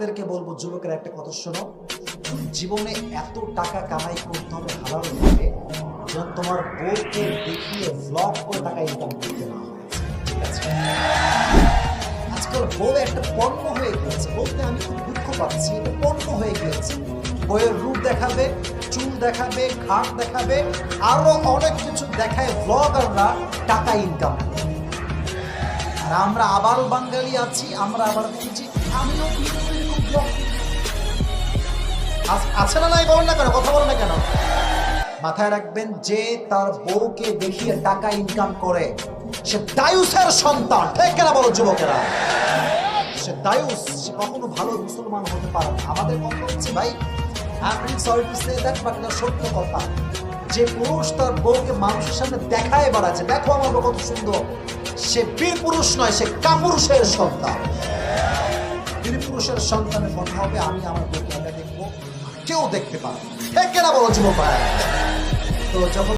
যুবকদেরকে বলবো, যুবকের একটা কথা শোনো, জীবনে এত টাকা কামাই করতে হবে হালাল ভাবে যেন তোমার বউকে দেখিয়ে ভ্লগ করে টাকা ইনকাম করতে না হয়। ঠিক আছে? আজকাল বউ একটা পণ্য হয়ে গিয়েছে, বলতে আমি খুব দুঃখ পাচ্ছি, এটা পণ্য হয়ে গিয়েছে। বউয়ের রূপ দেখাবে, চুল দেখাবে, ঘাট দেখাবে, আরো অনেক কিছু দেখায় ভ্লগাররা টাকা ইনকাম করে। আর আমরা আবারও বাঙালি আছি, আমরা আবার খুঁজি আমিও এরকম vlog করি। আছে না নাই বলেন না কেন, কথা বলেন না কেন? মাথায় রাখবেন, যে তার বউকে দেখিয়ে টাকা ইনকাম করে সে দায়ুসের সন্তান। ঠিক না বলো যুবকেরা? সে দায়ুস, সে কখনো ভালো মুসলমান হতে পারে না। আমাদের কথা হচ্ছে ভাই, আমি sorry to say that, but এটা সত্য কথা। যে পুরুষ তার বউকে মানুষের সামনে দেখায় বেড়াচ্ছে, দেখো আমার বউ কত সুন্দর, সে বীর পুরুষ নয়, সে কাপুরুষের সন্তান। বীর পুরুষের সন্তানের কথা হবে, আমি আমার বউকে দেখবো, কেউ দেখতে পারে। ঠিক না বলো যুবক ভাই? তো যখন